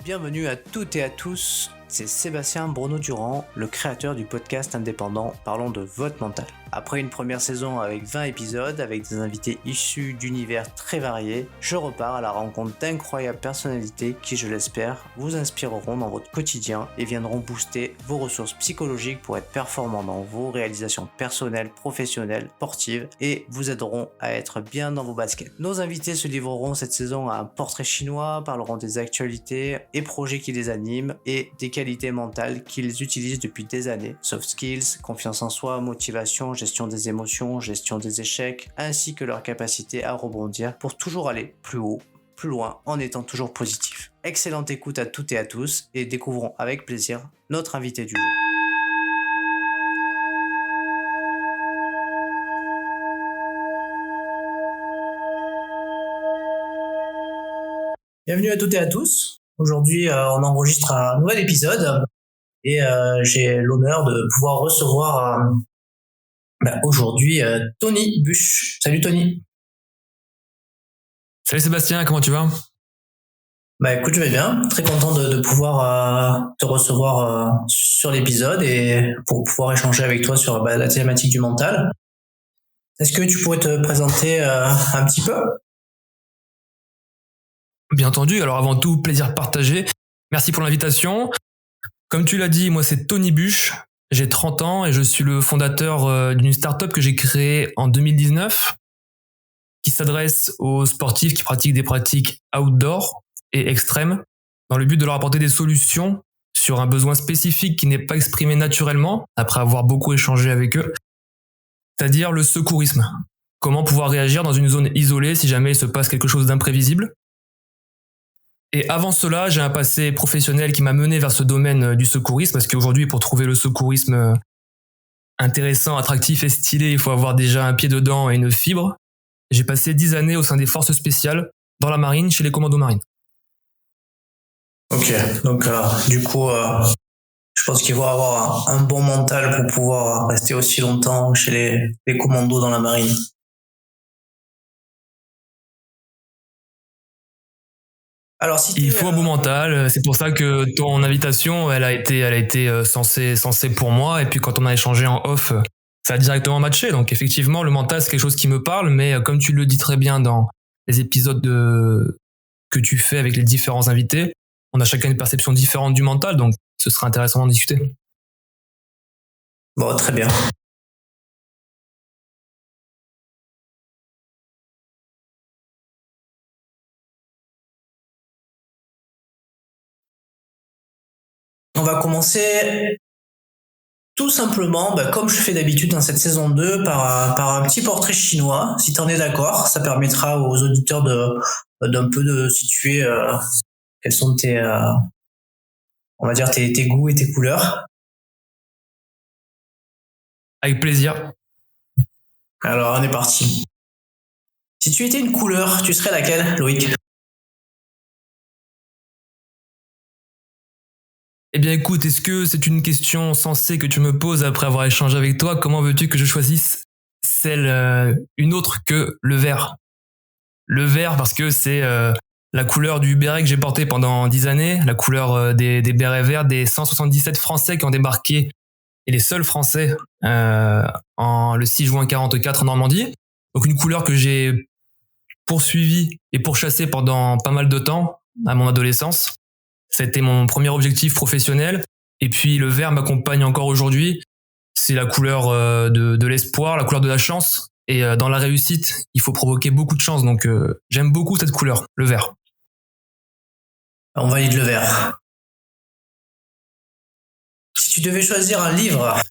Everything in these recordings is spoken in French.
Bienvenue à toutes et à tous, c'est Sébastien Bruno-Durand, le créateur du podcast indépendant Parlons de votre mental. Après une première saison avec 20 épisodes, avec des invités issus d'univers très variés, je repars à la rencontre d'incroyables personnalités qui, je l'espère, vous inspireront dans votre quotidien et viendront booster vos ressources psychologiques pour être performants dans vos réalisations personnelles, professionnelles, sportives et vous aideront à être bien dans vos baskets. Nos invités se livreront cette saison à un portrait chinois, parleront des actualités et projets qui les animent et des qualités mentales qu'ils utilisent depuis des années. Soft skills, confiance en soi, motivation, gestion des émotions, gestion des échecs, ainsi que leur capacité à rebondir pour toujours aller plus haut, plus loin, en étant toujours positif. Excellente écoute à toutes et à tous et découvrons avec plaisir notre invité du jour. Bienvenue à toutes et à tous. Aujourd'hui, on enregistre un nouvel épisode et j'ai l'honneur de pouvoir recevoir aujourd'hui Tony Bush. Salut Tony. Salut Sébastien, comment tu vas ? Écoute, je vais bien. Très content de pouvoir te recevoir sur l'épisode et pour pouvoir échanger avec toi sur la thématique du mental. Est-ce que tu pourrais te présenter un petit peu ? Bien entendu, alors avant tout, plaisir partagé. Merci pour l'invitation. Comme tu l'as dit, moi c'est Tony Bush, j'ai 30 ans et je suis le fondateur d'une start-up que j'ai créée en 2019 qui s'adresse aux sportifs qui pratiquent des pratiques outdoor et extrêmes dans le but de leur apporter des solutions sur un besoin spécifique qui n'est pas exprimé naturellement après avoir beaucoup échangé avec eux, c'est-à-dire le secourisme. Comment pouvoir réagir dans une zone isolée si jamais il se passe quelque chose d'imprévisible. Et avant cela, j'ai un passé professionnel qui m'a mené vers ce domaine du secourisme, parce qu'aujourd'hui, pour trouver le secourisme intéressant, attractif et stylé, il faut avoir déjà un pied dedans et une fibre. J'ai passé 10 années au sein des forces spéciales, dans la marine, chez les commandos marines. Ok, donc du coup, je pense qu'il faut avoir un bon mental pour pouvoir rester aussi longtemps chez les commandos dans la marine. Alors, il faut un bon mental, c'est pour ça que ton invitation, elle a été censée pour moi, et puis quand on a échangé en off, ça a directement matché. Donc effectivement, le mental, c'est quelque chose qui me parle, mais comme tu le dis très bien dans les épisodes que tu fais avec les différents invités, on a chacun une perception différente du mental, donc ce sera intéressant d'en discuter. Bon, très bien. On va commencer tout simplement, comme je fais d'habitude dans cette saison 2, par un petit portrait chinois, si tu en es d'accord. Ça permettra aux auditeurs d'un peu de situer quels sont tes goûts et tes couleurs. Avec plaisir. Alors, on est parti. Si tu étais une couleur, tu serais laquelle, Loïc ? Eh bien écoute, est-ce que c'est une question sensée que tu me poses après avoir échangé avec toi ? Comment veux-tu que je choisisse une autre que le vert ? Le vert parce que c'est la couleur du béret que j'ai porté pendant 10 années, la couleur des bérets verts des 177 Français qui ont débarqué, et les seuls Français le 6 juin 44 en Normandie. Donc une couleur que j'ai poursuivie et pourchassée pendant pas mal de temps à mon adolescence. C'était mon premier objectif professionnel. Et puis le vert m'accompagne encore aujourd'hui. C'est la couleur de l'espoir, la couleur de la chance. Et dans la réussite, il faut provoquer beaucoup de chance. Donc j'aime beaucoup cette couleur, le vert. On valide le vert. Si tu devais choisir un livre...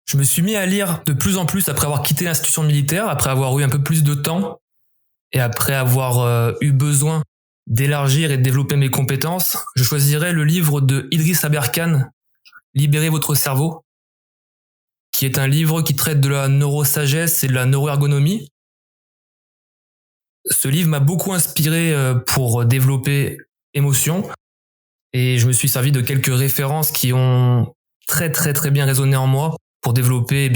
Je me suis mis à lire de plus en plus après avoir quitté l'institution militaire, après avoir eu un peu plus de temps et après avoir eu besoin d'élargir et de développer mes compétences. Je choisirais le livre de Idriss Aberkane, Libérez votre cerveau, qui est un livre qui traite de la neurosagesse et de la neuroergonomie. Ce livre m'a beaucoup inspiré pour développer émotion et je me suis servi de quelques références qui ont très très très bien résonné en moi pour développer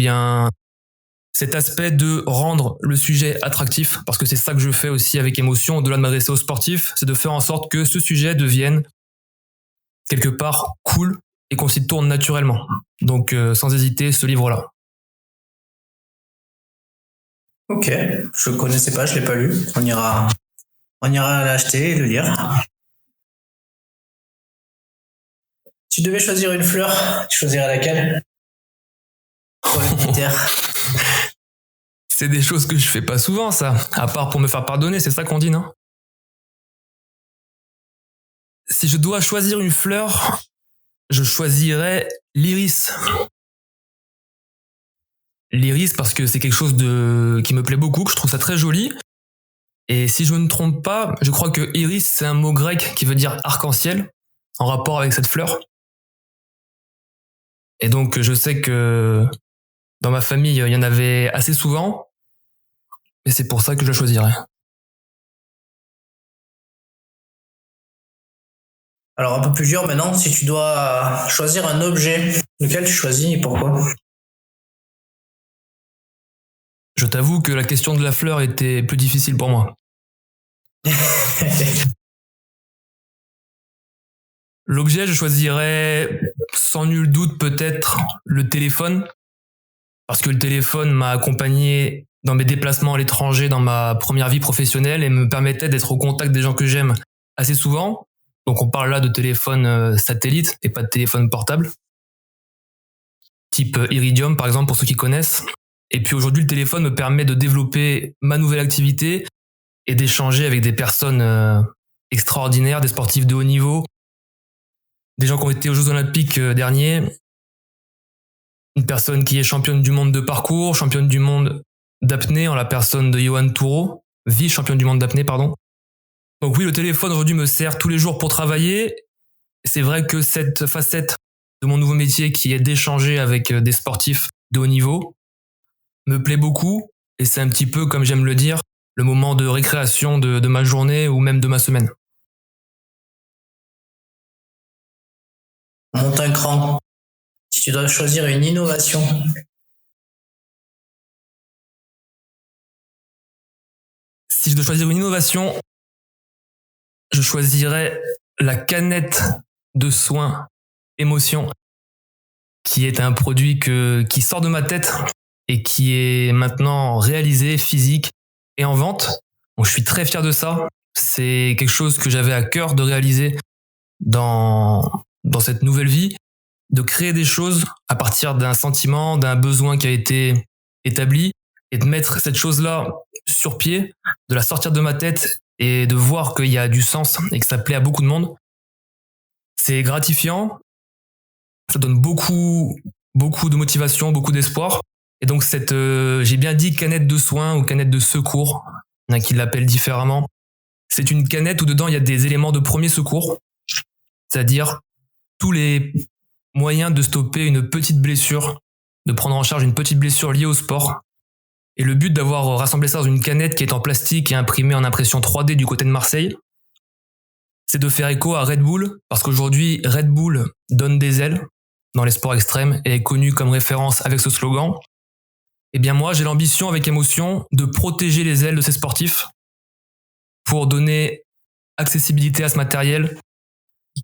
cet aspect de rendre le sujet attractif, parce que c'est ça que je fais aussi avec émotion, au-delà de m'adresser aux sportifs, c'est de faire en sorte que ce sujet devienne quelque part cool et qu'on s'y tourne naturellement. Donc sans hésiter, ce livre-là. Ok, je connaissais pas, je l'ai pas lu. On ira l'acheter et le lire. Tu devais choisir une fleur, tu choisirais laquelle pour le militaire? C'est des choses que je fais pas souvent, ça. À part pour me faire pardonner, c'est ça qu'on dit, non? Si je dois choisir une fleur, je choisirais l'iris. L'iris parce que c'est quelque chose qui me plaît beaucoup, que je trouve ça très joli. Et si je ne me trompe pas, je crois que iris, c'est un mot grec qui veut dire arc-en-ciel, en rapport avec cette fleur. Et donc, je sais que dans ma famille, il y en avait assez souvent. Et c'est pour ça que je la choisirais. Alors, un peu plus dur maintenant, si tu dois choisir un objet, lequel tu choisis et pourquoi? Je t'avoue que la question de la fleur était plus difficile pour moi. L'objet, je choisirais sans nul doute peut-être le téléphone, parce que le téléphone m'a accompagné dans mes déplacements à l'étranger, dans ma première vie professionnelle, et me permettait d'être au contact des gens que j'aime assez souvent. Donc on parle là de téléphone satellite et pas de téléphone portable, type Iridium par exemple pour ceux qui connaissent. Et puis aujourd'hui, le téléphone me permet de développer ma nouvelle activité et d'échanger avec des personnes extraordinaires, des sportifs de haut niveau, des gens qui ont été aux Jeux Olympiques derniers, une personne qui est championne du monde de parcours, championne du monde d'apnée en la personne de Johan Toureau, vice-championne du monde d'apnée, pardon. Donc oui, le téléphone aujourd'hui me sert tous les jours pour travailler. C'est vrai que cette facette de mon nouveau métier qui est d'échanger avec des sportifs de haut niveau me plaît beaucoup et c'est un petit peu, comme j'aime le dire, le moment de récréation de ma journée ou même de ma semaine. Monte un cran. Si tu dois choisir une innovation. Si je dois choisir une innovation, je choisirais la canette de soins émotion, qui est un produit qui sort de ma tête et qui est maintenant réalisé, physique et en vente. Donc, je suis très fier de ça. C'est quelque chose que j'avais à cœur de réaliser dans cette nouvelle vie, de créer des choses à partir d'un sentiment, d'un besoin qui a été établi et de mettre cette chose-là sur pied, de la sortir de ma tête et de voir qu'il y a du sens et que ça plaît à beaucoup de monde. C'est gratifiant, ça donne beaucoup de motivation, beaucoup d'espoir. Et donc j'ai bien dit canette de soins ou canette de secours, il y en a qui l'appellent différemment. C'est une canette où dedans il y a des éléments de premier secours, c'est-à-dire tous les moyens de stopper une petite blessure, de prendre en charge une petite blessure liée au sport. Et le but d'avoir rassemblé ça dans une canette qui est en plastique et imprimée en impression 3D du côté de Marseille, c'est de faire écho à Red Bull, parce qu'aujourd'hui, Red Bull donne des ailes dans les sports extrêmes et est connu comme référence avec ce slogan. Eh bien moi, j'ai l'ambition avec émotion de protéger les ailes de ces sportifs pour donner accessibilité à ce matériel,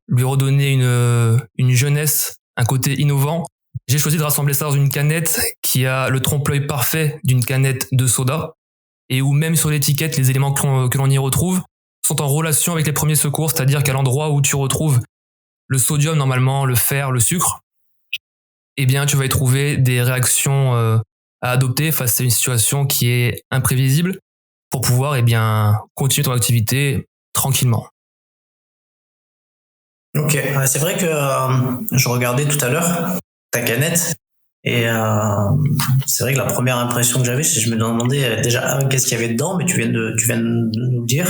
lui redonner une jeunesse, un côté innovant. J'ai choisi de rassembler ça dans une canette qui a le trompe-l'œil parfait d'une canette de soda et où même sur l'étiquette, les éléments que l'on y retrouve sont en relation avec les premiers secours, c'est-à-dire qu'à l'endroit où tu retrouves le sodium normalement, le fer, le sucre, eh bien tu vas y trouver des réactions à adopter face à une situation qui est imprévisible pour pouvoir continuer ton activité tranquillement. Ok, c'est vrai que je regardais tout à l'heure ta canette et c'est vrai que la première impression que j'avais, c'est que je me demandais déjà qu'est-ce qu'il y avait dedans, mais tu viens de nous le dire.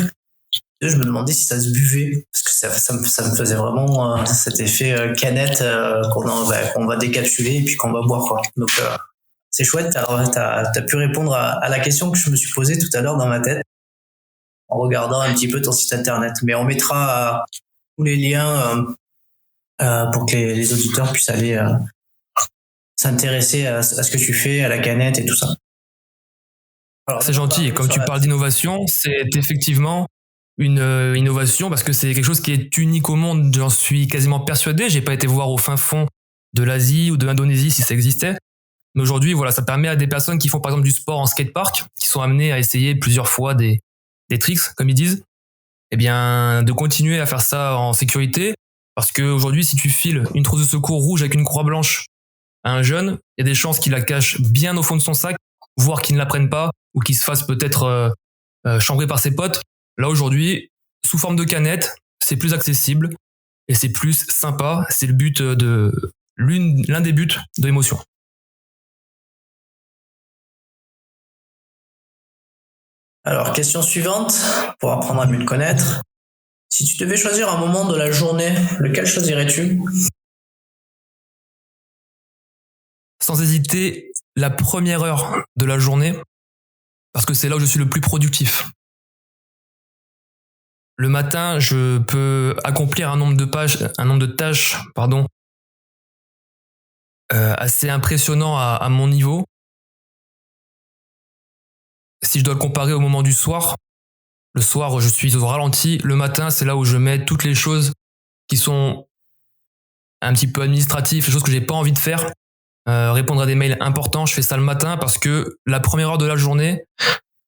Deux, je me demandais si ça se buvait parce que ça me faisait vraiment cet effet canette qu'on va décapsuler et puis qu'on va boire quoi. Donc c'est chouette, t'as pu répondre à la question que je me suis posée tout à l'heure dans ma tête en regardant un petit peu ton site internet. Mais on mettra tous les liens pour que les auditeurs puissent aller s'intéresser à ce que tu fais, à la canette et tout ça. Alors, C'est gentil. Et comme tu parles d'innovation, c'est effectivement une innovation parce que c'est quelque chose qui est unique au monde. J'en suis quasiment persuadé. J'ai pas été voir au fin fond de l'Asie ou de l'Indonésie si ça existait. Mais aujourd'hui, voilà, ça permet à des personnes qui font par exemple du sport en skatepark, qui sont amenées à essayer plusieurs fois des tricks, comme ils disent, eh bien, de continuer à faire ça en sécurité. Parce qu'aujourd'hui, si tu files une trousse de secours rouge avec une croix blanche à un jeune, il y a des chances qu'il la cache bien au fond de son sac, voire qu'il ne la prenne pas, ou qu'il se fasse peut-être chambrer par ses potes. Là, aujourd'hui, sous forme de canette, c'est plus accessible et c'est plus sympa. C'est le but l'un des buts de l'émotion. Alors, question suivante, pour apprendre à mieux te connaître. Si tu devais choisir un moment de la journée, lequel choisirais-tu? Sans hésiter, la première heure de la journée, parce que c'est là où je suis le plus productif. Le matin, je peux accomplir un nombre de tâches, assez impressionnant à mon niveau. Si je dois le comparer au moment du soir, le soir, je suis au ralenti. Le matin, c'est là où je mets toutes les choses qui sont un petit peu administratives, les choses que j'ai pas envie de faire. Répondre à des mails importants, je fais ça le matin parce que la première heure de la journée,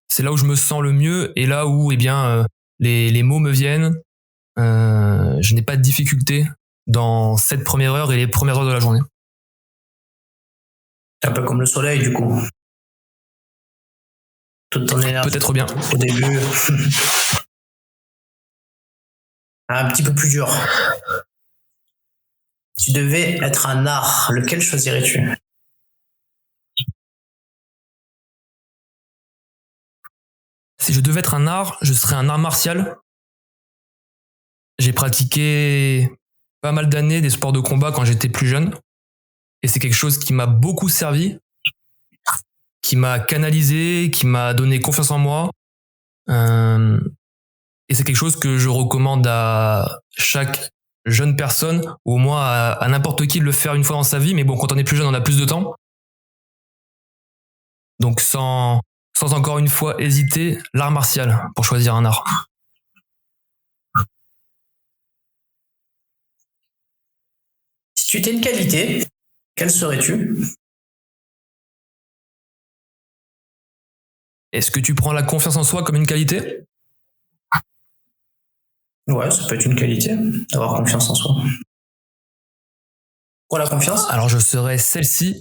c'est là où je me sens le mieux et là où, les mots me viennent. Je n'ai pas de difficulté dans cette première heure et les premières heures de la journée. Un peu comme le soleil, du coup. Toute ton énergie. Peut-être bien. Au début. Un petit peu plus dur. Tu devais être un art. Lequel choisirais-tu? Si je devais être un art, je serais un art martial. J'ai pratiqué pas mal d'années des sports de combat quand j'étais plus jeune. Et c'est quelque chose qui m'a beaucoup servi, qui m'a canalisé, qui m'a donné confiance en moi. Et c'est quelque chose que je recommande à chaque jeune personne, ou au moins à n'importe qui de le faire une fois dans sa vie. Mais bon, quand on est plus jeune, on a plus de temps. Donc sans encore une fois hésiter, l'art martial pour choisir un art. Si tu étais une qualité, quelle serais-tu? Est-ce que tu prends la confiance en soi comme une qualité? Ouais, ça peut être une qualité, d'avoir confiance en soi. Pour la confiance? Alors je serais celle-ci.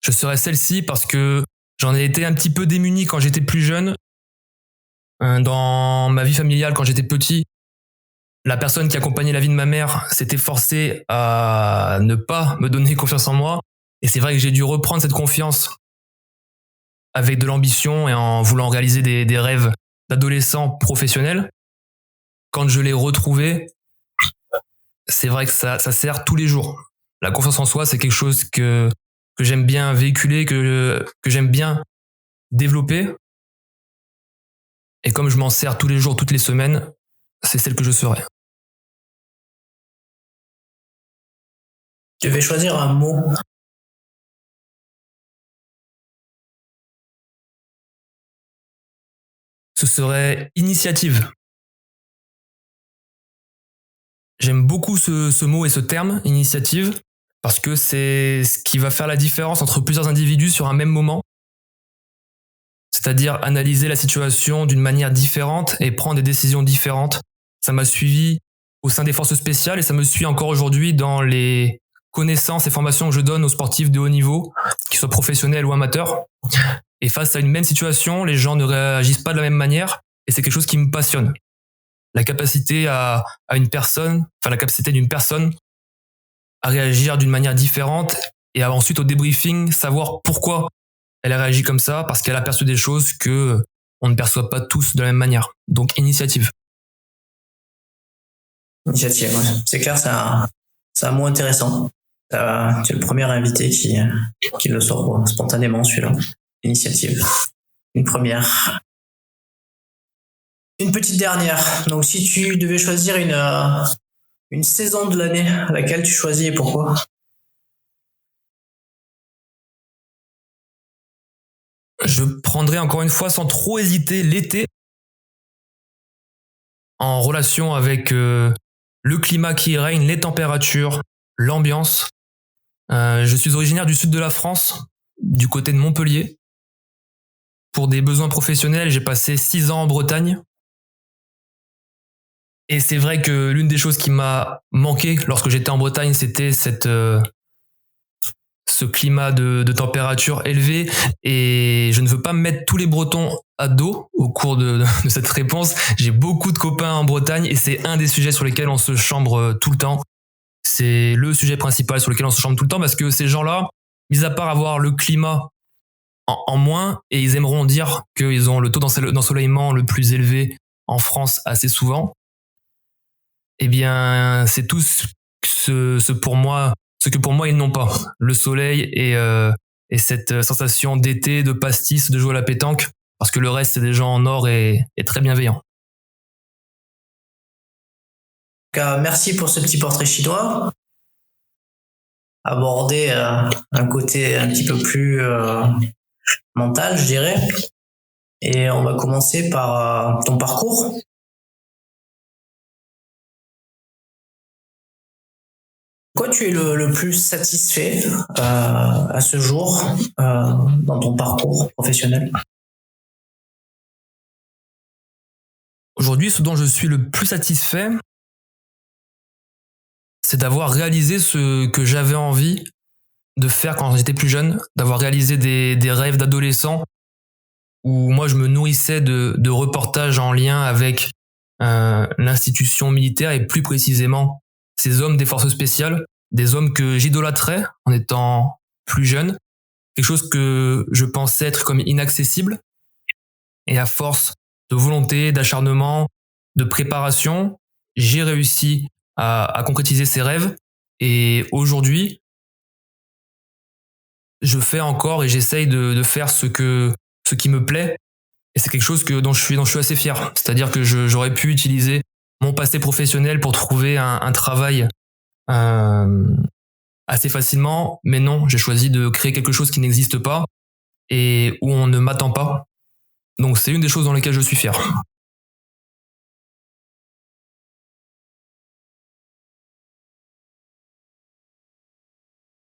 Je serais celle-ci parce que j'en ai été un petit peu démuni quand j'étais plus jeune. Dans ma vie familiale, quand j'étais petit, la personne qui accompagnait la vie de ma mère s'était forcée à ne pas me donner confiance en moi. Et c'est vrai que j'ai dû reprendre cette confiance avec de l'ambition et en voulant réaliser des rêves d'adolescent professionnel. Quand je l'ai retrouvé, c'est vrai que ça sert tous les jours. La confiance en soi, c'est quelque chose que j'aime bien véhiculer, que j'aime bien développer. Et comme je m'en sers tous les jours, toutes les semaines, c'est celle que je serai. Tu devais choisir un mot. Ce serait initiative. J'aime beaucoup ce mot et ce terme, initiative, parce que c'est ce qui va faire la différence entre plusieurs individus sur un même moment. C'est-à-dire analyser la situation d'une manière différente et prendre des décisions différentes. Ça m'a suivi au sein des forces spéciales et ça me suit encore aujourd'hui dans les connaissances et formations que je donne aux sportifs de haut niveau, qu'ils soient professionnels ou amateurs. Et face à une même situation, les gens ne réagissent pas de la même manière et c'est quelque chose qui me passionne. La capacité la capacité d'une personne à réagir d'une manière différente et ensuite au débriefing savoir pourquoi elle a réagi comme ça, parce qu'elle a perçu des choses que on ne perçoit pas tous de la même manière. Donc initiative. Initiative, ouais. C'est clair, c'est un mot intéressant. Tu es le premier invité qui le sort spontanément, celui-là. Initiative. Une première. Une petite dernière. Donc, si tu devais choisir une saison de l'année, laquelle tu choisis et pourquoi? je prendrais encore une fois sans trop hésiter l'été en relation avec le climat qui y règne, les températures, l'ambiance. Je suis originaire du sud de la France, du côté de Montpellier. Pour des besoins professionnels, j'ai passé 6 ans en Bretagne. Et c'est vrai que l'une des choses qui m'a manqué lorsque j'étais en Bretagne, c'était ce climat de température élevée. Et je ne veux pas me mettre tous les Bretons à dos au cours de cette réponse. J'ai beaucoup de copains en Bretagne et c'est un des sujets sur lesquels on se chambre tout le temps. C'est le sujet principal sur lequel on se chambre tout le temps parce que ces gens-là, mis à part avoir le climat en moins, et ils aimeront dire qu'ils ont le taux d'ensoleillement le plus élevé en France assez souvent, eh bien, c'est tout ce que pour moi ils n'ont pas. Le soleil et cette sensation d'été, de pastis, de jouer à la pétanque, parce que le reste, c'est des gens en or et très bienveillants. Merci pour ce petit portrait chinois. Aborder un côté un petit peu plus mental, je dirais. Et on va commencer par ton parcours. Quoi tu es le plus satisfait à ce jour dans ton parcours professionnel? Aujourd'hui, ce dont je suis le plus satisfait, c'est d'avoir réalisé ce que j'avais envie de faire quand j'étais plus jeune, d'avoir réalisé des rêves d'adolescent où moi je me nourrissais de reportages en lien avec l'institution militaire et plus précisément ces hommes des forces spéciales, des hommes que j'idolâtrais en étant plus jeune, quelque chose que je pensais être comme inaccessible. Et à force de volonté, d'acharnement, de préparation, j'ai réussi à concrétiser ces rêves. Et aujourd'hui, je fais encore et j'essaye de faire ce qui me plaît. Et c'est quelque chose dont je suis assez fier. C'est-à-dire que j'aurais pu utiliser mon passé professionnel pour trouver un travail assez facilement, mais non, j'ai choisi de créer quelque chose qui n'existe pas et où on ne m'attend pas. Donc c'est une des choses dans lesquelles je suis fier.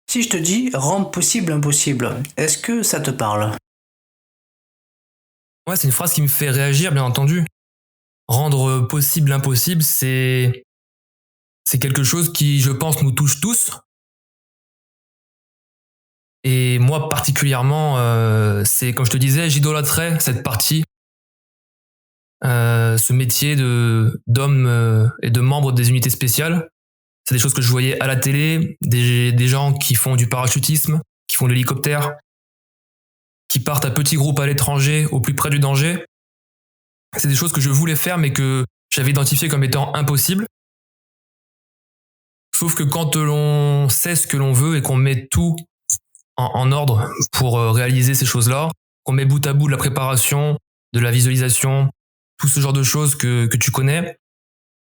Si je te dis rendre possible l'impossible, est-ce que ça te parle? Ouais, c'est une phrase qui me fait réagir, bien entendu. Rendre possible l'impossible, c'est quelque chose qui, je pense, nous touche tous. Et moi, particulièrement, c'est, comme je te disais, j'idolâtrais cette partie, ce métier d'homme et de membre des unités spéciales. C'est des choses que je voyais à la télé, des gens qui font du parachutisme, qui font de l'hélicoptère, qui partent à petits groupes à l'étranger, au plus près du danger. C'est des choses que je voulais faire, mais que j'avais identifiées comme étant impossibles. Sauf que quand l'on sait ce que l'on veut et qu'on met tout en ordre pour réaliser ces choses-là, qu'on met bout à bout de la préparation, de la visualisation, tout ce genre de choses que tu connais,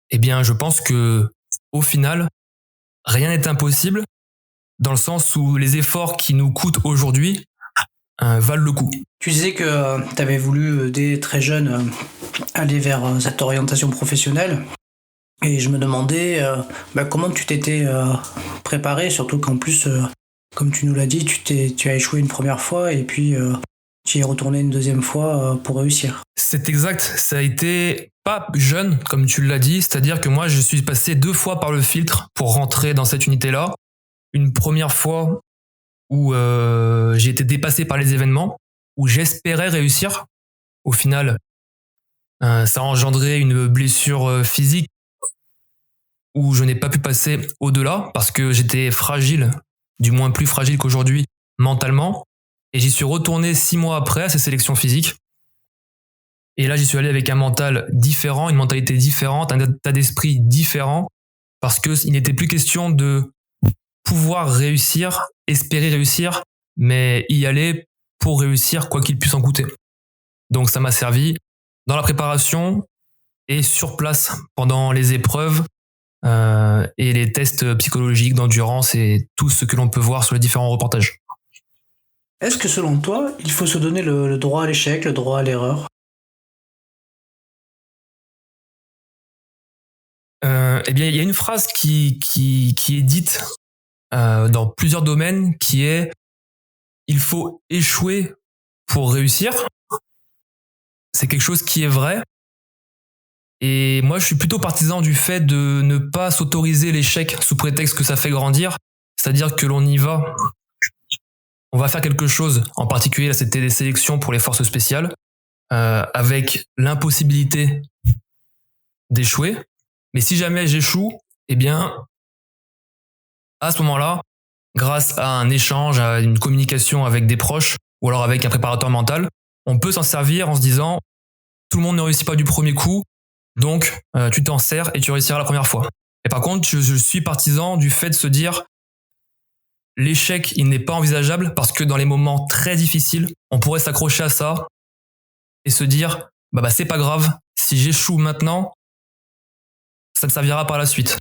eh bien, je pense que au final, rien n'est impossible dans le sens où les efforts qui nous coûtent aujourd'hui valent le coup. Tu disais que tu avais voulu, dès très jeune, aller vers cette orientation professionnelle. Et je me demandais comment tu t'étais préparé, surtout qu'en plus, comme tu nous l'as dit, tu as échoué une première fois et puis tu y es retourné une deuxième fois pour réussir. C'est exact, ça a été pas jeune, comme tu l'as dit, c'est-à-dire que moi je suis passé 2 fois par le filtre pour rentrer dans cette unité-là. Une première fois où j'ai été dépassé par les événements, où j'espérais réussir. Au final, ça a engendré une blessure physique où je n'ai pas pu passer au-delà parce que j'étais fragile, du moins plus fragile qu'aujourd'hui mentalement. Et j'y suis retourné 6 mois après à ces sélections physiques. Et là, j'y suis allé avec un mental différent, une mentalité différente, un état d'esprit différent, parce qu'il n'était plus question de pouvoir réussir, espérer réussir, mais y aller pour réussir quoi qu'il puisse en coûter. Donc ça m'a servi dans la préparation et sur place pendant les épreuves et les tests psychologiques d'endurance et tout ce que l'on peut voir sur les différents reportages. Est-ce que selon toi, il faut se donner le droit à l'échec, le droit à l'erreur? Eh bien, il y a une phrase qui est dite dans plusieurs domaines qui est il faut échouer pour réussir. C'est quelque chose qui est vrai. Et moi, je suis plutôt partisan du fait de ne pas s'autoriser l'échec sous prétexte que ça fait grandir. C'est-à-dire que l'on y va, on va faire quelque chose. En particulier, là, c'était des sélections pour les forces spéciales, avec l'impossibilité d'échouer. Mais si jamais j'échoue, eh bien, à ce moment-là, grâce à un échange, à une communication avec des proches, ou alors avec un préparateur mental, on peut s'en servir en se disant tout le monde ne réussit pas du premier coup, donc tu t'en sers et tu réussiras la première fois. Et par contre, je suis partisan du fait de se dire l'échec, il n'est pas envisageable parce que dans les moments très difficiles, on pourrait s'accrocher à ça et se dire bah c'est pas grave, si j'échoue maintenant, ça me servira par la suite.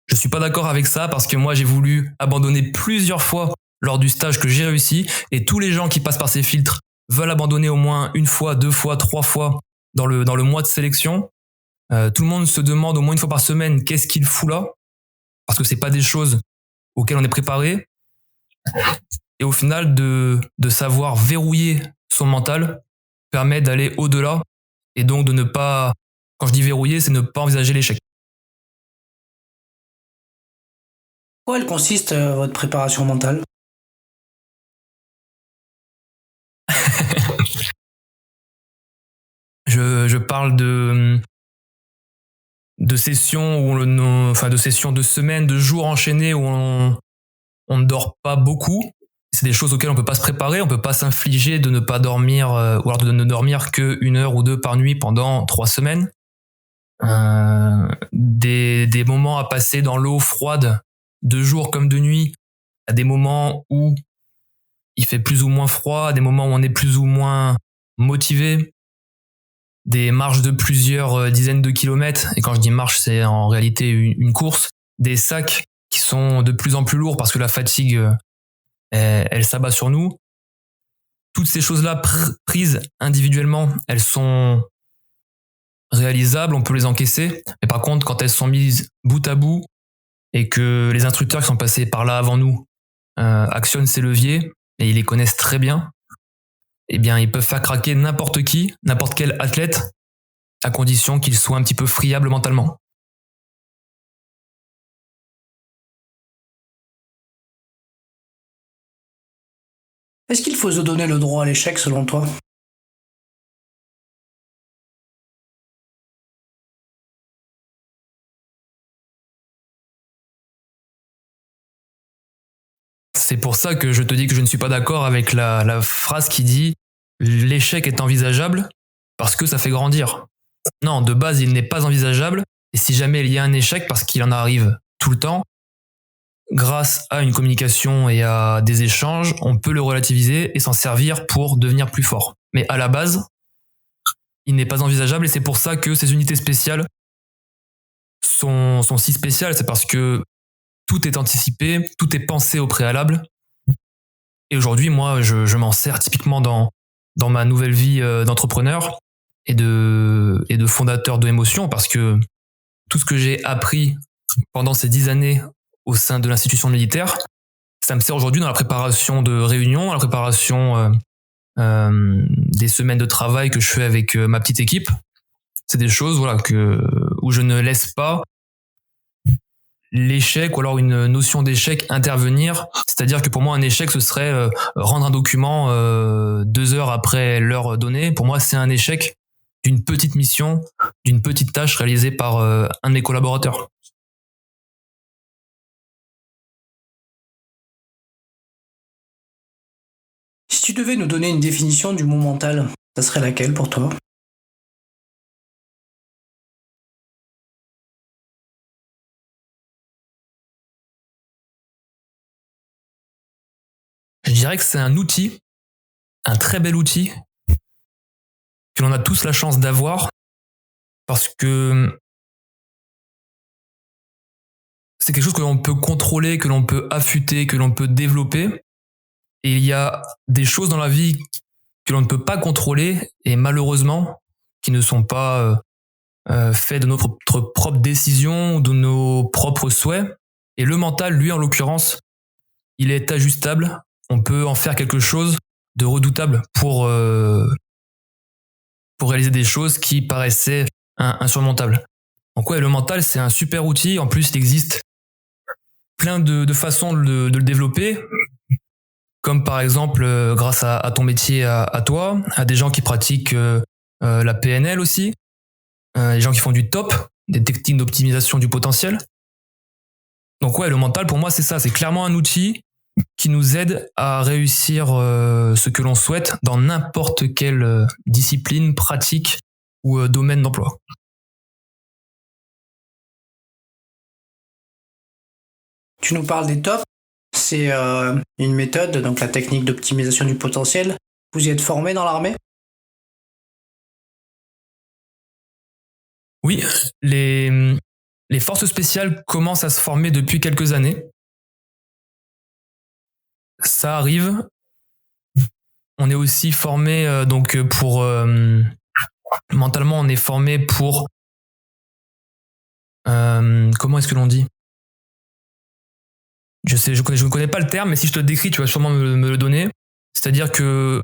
Je suis pas d'accord avec ça parce que moi j'ai voulu abandonner plusieurs fois lors du stage que j'ai réussi et tous les gens qui passent par ces filtres veulent abandonner au moins une fois, deux fois, trois fois dans le mois de sélection. Tout le monde se demande au moins une fois par semaine qu'est-ce qu'il fout là parce que c'est pas des choses auxquelles on est préparé. Et au final de savoir verrouiller son mental permet d'aller au-delà et donc de ne pas, quand je dis verrouiller, c'est ne pas envisager l'échec. Quoi elle consiste, votre préparation mentale? Je parle de sessions où de sessions de semaines, de jours enchaînés où on ne dort pas beaucoup. C'est des choses auxquelles on peut pas se préparer, on peut pas s'infliger de ne pas dormir, ou alors de ne dormir que 1 heure ou 2 par nuit pendant 3 semaines. Des moments à passer dans l'eau froide, de jour comme de nuit, à des moments où il fait plus ou moins froid, à des moments où on est plus ou moins motivé, des marches de plusieurs dizaines de kilomètres, et quand je dis marche, c'est en réalité une course, des sacs qui sont de plus en plus lourds parce que la fatigue, elle s'abat sur nous. Toutes ces choses-là prises individuellement, elles sont réalisables, on peut les encaisser, mais par contre, quand elles sont mises bout à bout et que les instructeurs qui sont passés par là avant nous actionnent ces leviers, et ils les connaissent très bien, eh bien, ils peuvent faire craquer n'importe qui, n'importe quel athlète, à condition qu'il soit un petit peu friable mentalement. Est-ce qu'il faut se donner le droit à l'échec selon toi? C'est pour ça que je te dis que je ne suis pas d'accord avec la phrase qui dit l'échec est envisageable parce que ça fait grandir. Non, de base, il n'est pas envisageable. Et si jamais il y a un échec, parce qu'il en arrive tout le temps, grâce à une communication et à des échanges, on peut le relativiser et s'en servir pour devenir plus fort. Mais à la base, il n'est pas envisageable et c'est pour ça que ces unités spéciales sont si spéciales. C'est parce que tout est anticipé, tout est pensé au préalable. Et aujourd'hui, moi, je m'en sers typiquement dans ma nouvelle vie d'entrepreneur et de fondateur de Émotion, parce que tout ce que j'ai appris pendant ces 10 années au sein de l'institution militaire, ça me sert aujourd'hui dans la préparation de réunions, dans la préparation des semaines de travail que je fais avec ma petite équipe. C'est des choses où je ne laisse pas l'échec ou alors une notion d'échec intervenir. C'est-à-dire que pour moi, un échec, ce serait rendre un document 2 heures après l'heure donnée. Pour moi, c'est un échec d'une petite mission, d'une petite tâche réalisée par un de mes collaborateurs. Si tu devais nous donner une définition du mot mental, ça serait laquelle pour toi? Je dirais que c'est un outil, un très bel outil, que l'on a tous la chance d'avoir, parce que c'est quelque chose que l'on peut contrôler, que l'on peut affûter, que l'on peut développer. Et il y a des choses dans la vie que l'on ne peut pas contrôler et malheureusement qui ne sont pas faites de notre propre décision ou de nos propres souhaits. Et le mental, lui en l'occurrence, il est ajustable. On peut en faire quelque chose de redoutable pour réaliser des choses qui paraissaient insurmontables. Donc ouais, le mental, c'est un super outil. En plus, il existe plein de façons de le développer, comme par exemple grâce à ton métier, à toi, à des gens qui pratiquent la PNL aussi, des gens qui font du top, des techniques d'optimisation du potentiel. Donc ouais, le mental, pour moi, c'est ça. C'est clairement un outil qui nous aide à réussir ce que l'on souhaite dans n'importe quelle discipline, pratique ou domaine d'emploi. Tu nous parles des tops. C'est une méthode, donc la technique d'optimisation du potentiel. Vous y êtes formé dans l'armée? Oui, les forces spéciales commencent à se former depuis quelques années. Ça arrive. On est aussi formé donc pour mentalement, on est formé pour comment est-ce que l'on dit? Je connais pas le terme, mais si je te le décris, tu vas sûrement me le donner. C'est-à-dire que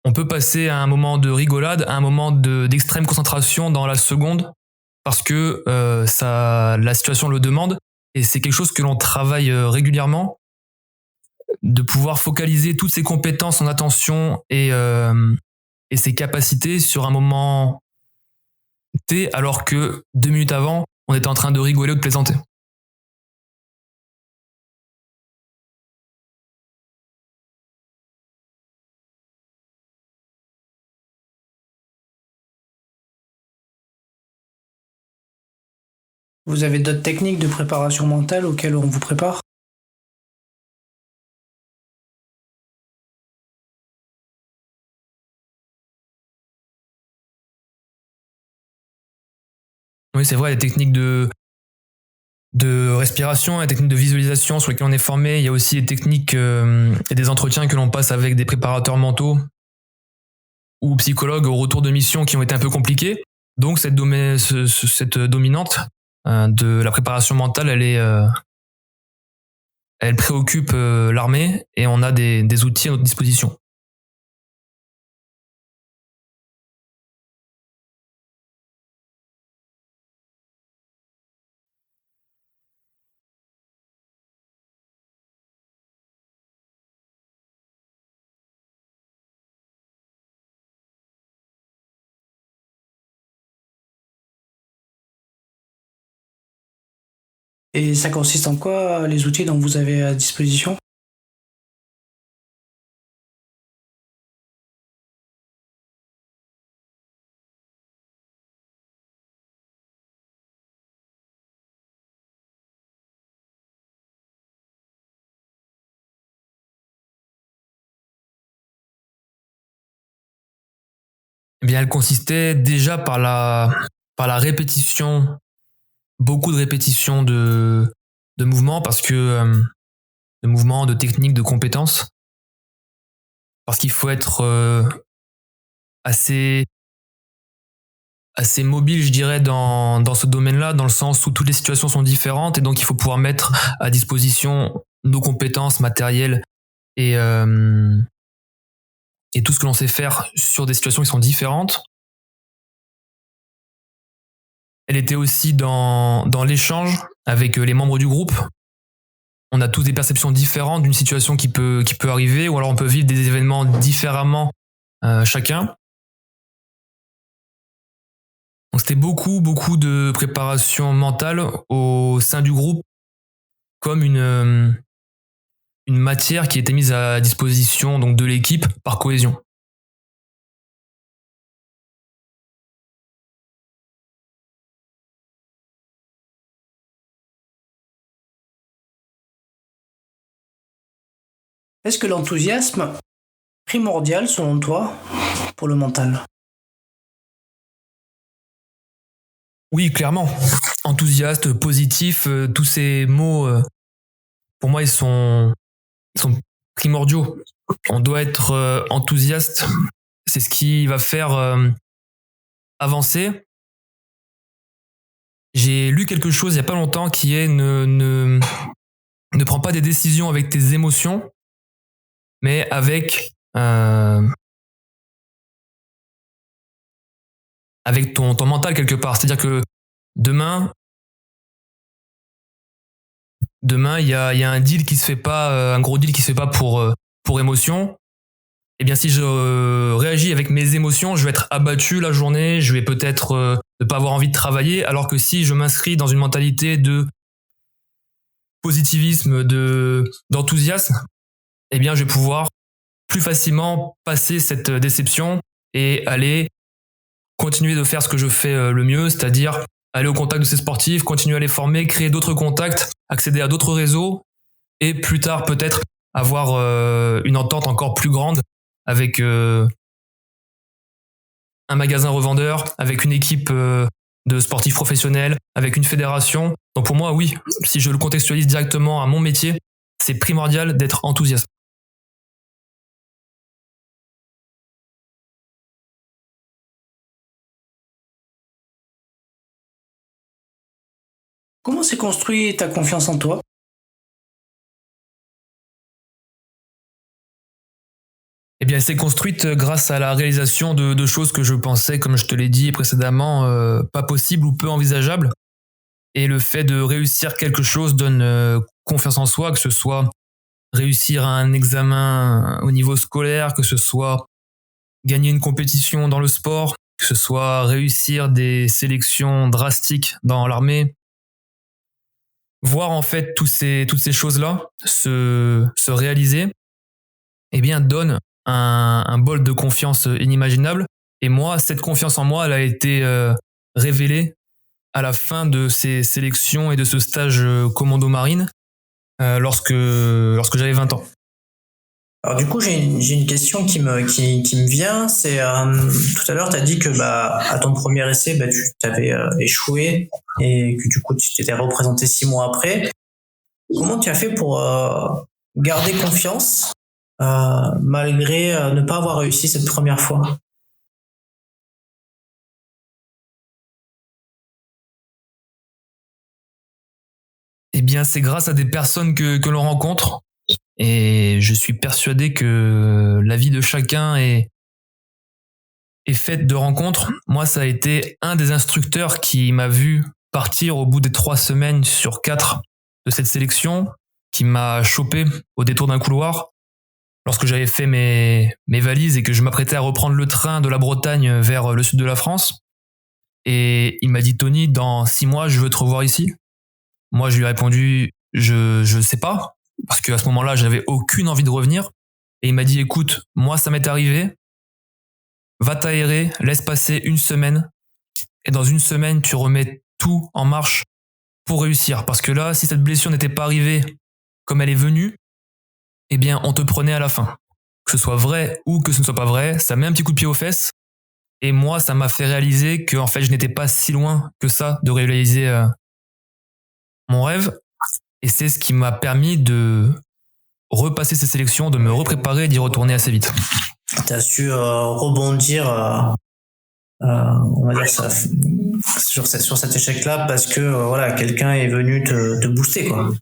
on peut passer à un moment de rigolade, à un moment d'extrême concentration dans la seconde, parce que la situation le demande, et c'est quelque chose que l'on travaille régulièrement, de pouvoir focaliser toutes ses compétences, son attention et ses capacités sur un moment T, alors que 2 minutes avant, on était en train de rigoler ou de plaisanter. Vous avez d'autres techniques de préparation mentale auxquelles on vous prépare? Oui, c'est vrai, les techniques de respiration, les techniques de visualisation sur lesquelles on est formé. Il y a aussi des techniques et des entretiens que l'on passe avec des préparateurs mentaux ou psychologues au retour de mission qui ont été un peu compliqués. Donc cette dominante de la préparation mentale, elle préoccupe l'armée et on a des outils à notre disposition. Et ça consiste en quoi, les outils dont vous avez à disposition? Eh bien, elle consistait déjà par la répétition, beaucoup de répétitions de mouvements, parce que de mouvements, de techniques, de compétences, parce qu'il faut être assez assez mobile, je dirais, dans ce domaine-là, dans le sens où toutes les situations sont différentes et donc il faut pouvoir mettre à disposition nos compétences matérielles et et tout ce que l'on sait faire sur des situations qui sont différentes. Elle était aussi dans l'échange avec les membres du groupe. On a tous des perceptions différentes d'une situation qui peut arriver, ou alors on peut vivre des événements différemment chacun. Donc c'était beaucoup de préparation mentale au sein du groupe, comme une matière qui était mise à disposition donc de l'équipe par cohésion. Est-ce que l'enthousiasme est primordial selon toi pour le mental? Oui, clairement. Enthousiaste, positif, tous ces mots, pour moi, ils sont primordiaux. On doit être enthousiaste. C'est ce qui va faire avancer. J'ai lu quelque chose il y a pas longtemps qui est ne prends pas des décisions avec tes émotions, mais avec ton mental quelque part. C'est-à-dire que demain il y a un deal qui se fait pas, un gros deal qui se fait pas pour émotion. Eh bien, si je réagis avec mes émotions, je vais être abattu la journée, je vais peut-être ne pas avoir envie de travailler, alors que si je m'inscris dans une mentalité de positivisme, d'enthousiasme, eh bien, je vais pouvoir plus facilement passer cette déception et aller continuer de faire ce que je fais le mieux, c'est-à-dire aller au contact de ces sportifs, continuer à les former, créer d'autres contacts, accéder à d'autres réseaux et plus tard peut-être avoir une entente encore plus grande avec un magasin revendeur, avec une équipe de sportifs professionnels, avec une fédération. Donc pour moi, oui, si je le contextualise directement à mon métier, c'est primordial d'être enthousiaste. Comment s'est construit ta confiance en toi? Eh bien, elle s'est construite grâce à la réalisation de choses que je pensais, comme je te l'ai dit précédemment, pas possibles ou peu envisageables. Et le fait de réussir quelque chose donne confiance en soi, que ce soit réussir un examen au niveau scolaire, que ce soit gagner une compétition dans le sport, que ce soit réussir des sélections drastiques dans l'armée. Voir en fait toutes ces choses-là se réaliser, eh bien, donne un bol de confiance inimaginable. Et moi, cette confiance en moi, elle a été révélée à la fin de ces sélections et de ce stage commando marine lorsque j'avais 20 ans. Alors du coup, j'ai une question qui me vient. C'est tout à l'heure, tu as dit que à ton premier essai, tu t'avais échoué et que du coup, tu t'étais représenté 6 mois après. Comment tu as fait pour garder confiance malgré ne pas avoir réussi cette première fois? Eh bien, c'est grâce à des personnes que l'on rencontre. Et je suis persuadé que la vie de chacun est faite de rencontres. Moi, ça a été un des instructeurs qui m'a vu partir au bout des 3 semaines sur 4 de cette sélection, qui m'a chopé au détour d'un couloir lorsque j'avais fait mes valises et que je m'apprêtais à reprendre le train de la Bretagne vers le sud de la France. Et il m'a dit: Tony, dans 6 mois, je veux te revoir ici. Moi, je lui ai répondu: je sais pas, parce qu'à ce moment-là, je n'avais aucune envie de revenir. Et il m'a dit: écoute, moi, ça m'est arrivé. Va t'aérer, laisse passer 1 semaine. Et dans 1 semaine, tu remets tout en marche pour réussir. Parce que là, si cette blessure n'était pas arrivée comme elle est venue, eh bien, on te prenait à la fin. Que ce soit vrai ou que ce ne soit pas vrai, ça met un petit coup de pied aux fesses. Et moi, ça m'a fait réaliser que en fait, je n'étais pas si loin que ça de réaliser mon rêve. Et c'est ce qui m'a permis de repasser ces sélections, de me repréparer et d'y retourner assez vite. Tu as su rebondir, on va dire ça, sur cet échec-là parce que voilà, quelqu'un est venu te booster, quoi.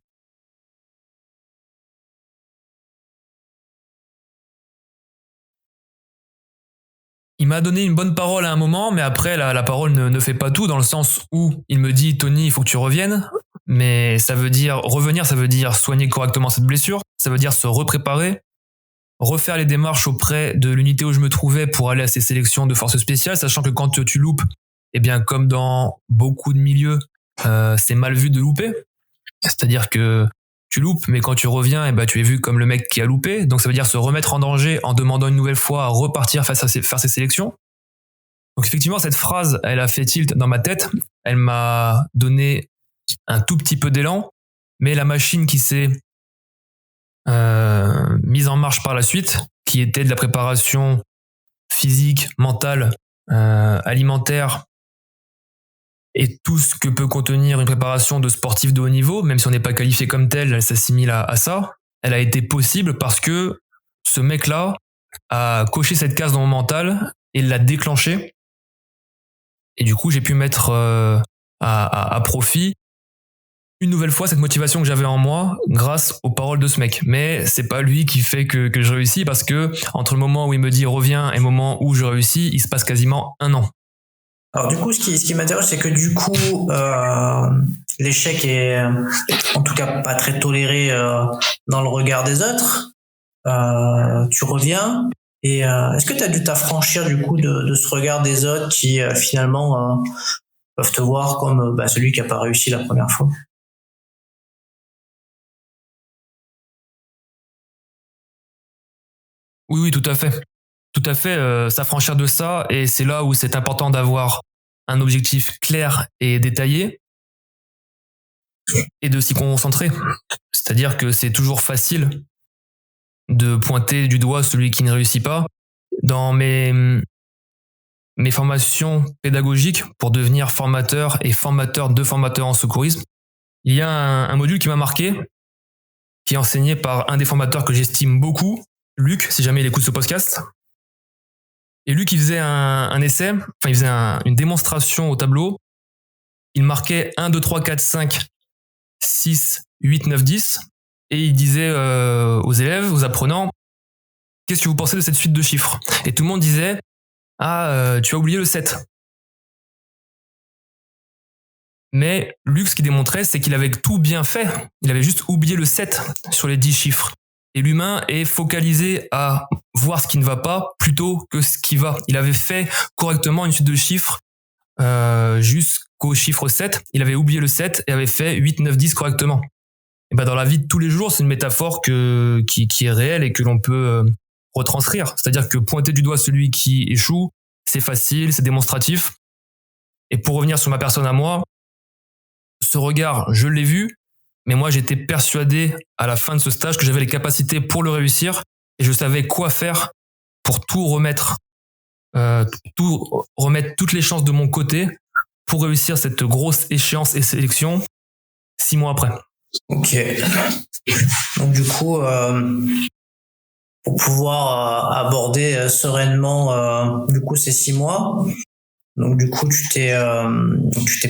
Il m'a donné une bonne parole à un moment, mais après, la parole ne fait pas tout, dans le sens où il me dit: Tony, il faut que tu reviennes. Mais ça veut dire revenir, ça veut dire soigner correctement cette blessure, ça veut dire se repréparer, refaire les démarches auprès de l'unité où je me trouvais pour aller à ces sélections de forces spéciales, sachant que quand tu loupes, eh bien, comme dans beaucoup de milieux, c'est mal vu de louper. C'est-à-dire que tu loupes, mais quand tu reviens, eh ben, tu es vu comme le mec qui a loupé. Donc ça veut dire se remettre en danger en demandant une nouvelle fois à repartir faire ces sélections. Donc effectivement, cette phrase, elle a fait tilt dans ma tête. Elle m'a donné un tout petit peu d'élan, mais la machine qui s'est mise en marche par la suite, qui était de la préparation physique, mentale, alimentaire, et tout ce que peut contenir une préparation de sportif de haut niveau, même si on n'est pas qualifié comme tel, elle s'assimile à ça. elle a été possible parce que ce mec-là a coché cette case dans mon mental et l'a déclenché. Et du coup, j'ai pu mettre à profit une nouvelle fois cette motivation que j'avais en moi grâce aux paroles de ce mec. Mais c'est pas lui qui fait que je réussis, parce que entre le moment où il me dit reviens et le moment où je réussis, il se passe quasiment 1 an. Alors du coup, ce qui m'interroge, c'est que du coup, l'échec est en tout cas pas très toléré dans le regard des autres. Tu reviens, et est-ce que tu as dû t'affranchir du coup de ce regard des autres qui finalement peuvent te voir comme celui qui a pas réussi la première fois? Oui, oui, tout à fait. Tout à fait, s'affranchir de ça, et c'est là où c'est important d'avoir un objectif clair et détaillé et de s'y concentrer. C'est-à-dire que c'est toujours facile de pointer du doigt celui qui ne réussit pas. Dans mes formations pédagogiques pour devenir formateur et formateur de formateurs en secourisme, il y a un module qui m'a marqué, qui est enseigné par un des formateurs que j'estime beaucoup, Luc, si jamais il écoute ce podcast. Et Luc, il faisait un essai, enfin il faisait une démonstration au tableau. Il marquait 1, 2, 3, 4, 5, 6, 8, 9, 10. Et il disait aux élèves, aux apprenants, qu'est-ce que vous pensez de cette suite de chiffres? Et tout le monde disait, tu as oublié le 7. Mais Luc, ce qu'il démontrait, c'est qu'il avait tout bien fait. Il avait juste oublié le 7 sur les 10 chiffres. Et l'humain est focalisé à voir ce qui ne va pas plutôt que ce qui va. Il avait fait correctement une suite de chiffres jusqu'au chiffre 7. Il avait oublié le 7 et avait fait 8, 9, 10 correctement. Et dans la vie de tous les jours, c'est une métaphore qui est réelle et que l'on peut retranscrire. C'est-à-dire que pointer du doigt celui qui échoue, c'est facile, c'est démonstratif. Et pour revenir sur ma personne à moi, ce regard, je l'ai vu, mais moi j'étais persuadé à la fin de ce stage que j'avais les capacités pour le réussir, et je savais quoi faire pour tout remettre toutes les chances de mon côté pour réussir cette grosse échéance et sélection 6 mois après. Ok. Donc du coup, pour pouvoir aborder sereinement du coup ces 6 mois, donc du coup tu t'es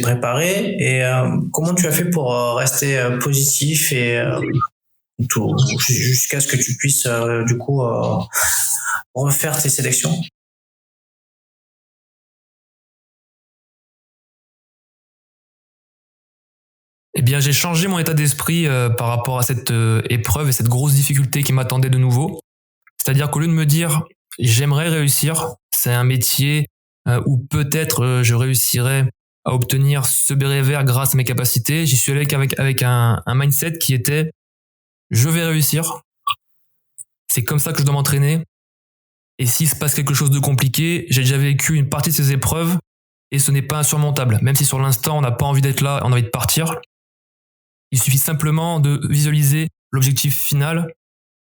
préparé, et comment tu as fait pour rester positif et tout jusqu'à ce que tu puisses du coup refaire tes sélections? Eh bien, j'ai changé mon état d'esprit par rapport à cette épreuve et cette grosse difficulté qui m'attendait de nouveau. C'est-à-dire qu'au lieu de me dire j'aimerais réussir, c'est un métier où peut-être je réussirais à obtenir ce béret vert grâce à mes capacités, j'y suis allé avec un mindset qui était je vais réussir, c'est comme ça que je dois m'entraîner, et s'il se passe quelque chose de compliqué, j'ai déjà vécu une partie de ces épreuves et ce n'est pas insurmontable. Même si sur l'instant on n'a pas envie d'être là, on a envie de partir, il suffit simplement de visualiser l'objectif final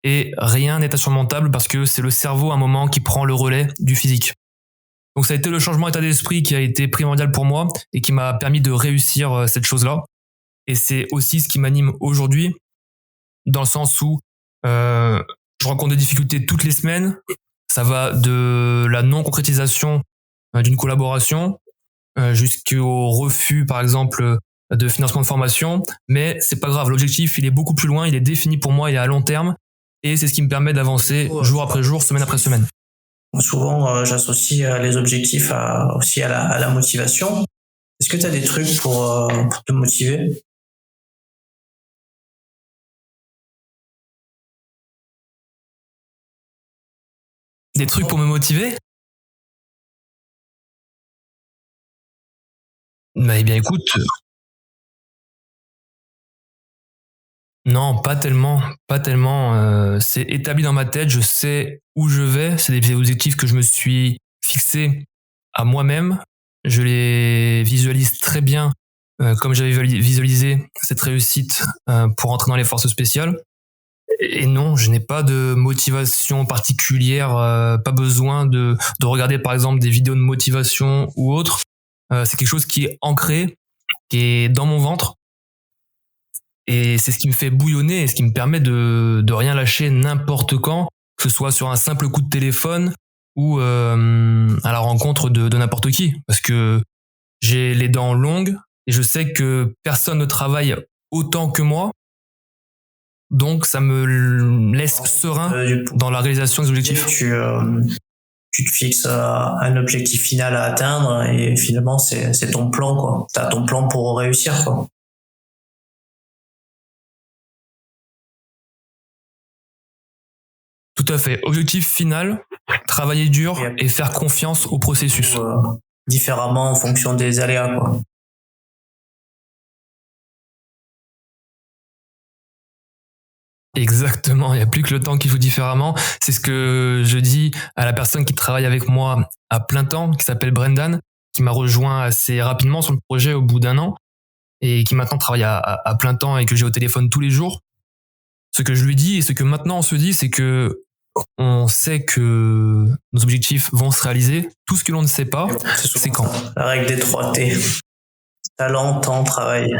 et rien n'est insurmontable, parce que c'est le cerveau à un moment qui prend le relais du physique. Donc ça a été le changement d'état d'esprit qui a été primordial pour moi et qui m'a permis de réussir cette chose-là. Et c'est aussi ce qui m'anime aujourd'hui, dans le sens où je rencontre des difficultés toutes les semaines. Ça va de la non-concrétisation d'une collaboration jusqu'au refus, par exemple, de financement de formation. Mais c'est pas grave, l'objectif, il est beaucoup plus loin, il est défini pour moi, il est à long terme. Et c'est ce qui me permet d'avancer jour après jour, semaine après semaine. Souvent, j'associe les objectifs aussi à la motivation. Est-ce que tu as des trucs pour te motiver? Des trucs pour me motiver? Eh bien écoute, non, pas tellement, pas tellement. C'est établi dans ma tête, je sais où je vais, c'est des objectifs que je me suis fixés à moi-même. Je les visualise très bien, comme j'avais visualisé cette réussite pour entrer dans les forces spéciales. Et non, je n'ai pas de motivation particulière, pas besoin de regarder par exemple des vidéos de motivation ou autre. C'est quelque chose qui est ancré, qui est dans mon ventre. Et c'est ce qui me fait bouillonner et ce qui me permet de rien lâcher n'importe quand, que ce soit sur un simple coup de téléphone ou à la rencontre de n'importe qui. Parce que j'ai les dents longues et je sais que personne ne travaille autant que moi. Donc ça me laisse serein dans la réalisation des objectifs. Tu te fixes un objectif final à atteindre et finalement c'est ton plan, quoi. T'as ton plan pour réussir, quoi. Tout à fait. Objectif final, travailler dur et faire confiance au processus. Différemment en fonction des aléas, quoi. Exactement, il n'y a plus que le temps qu'il faut différemment. C'est ce que je dis à la personne qui travaille avec moi à plein temps, qui s'appelle Brendan, qui m'a rejoint assez rapidement sur le projet au bout d'1 an et qui maintenant travaille à plein temps et que j'ai au téléphone tous les jours. Ce que je lui dis et ce que maintenant on se dit, c'est que on sait que nos objectifs vont se réaliser. Tout ce que l'on ne sait pas, c'est quand. La règle des 3 T. Talent, temps, travail.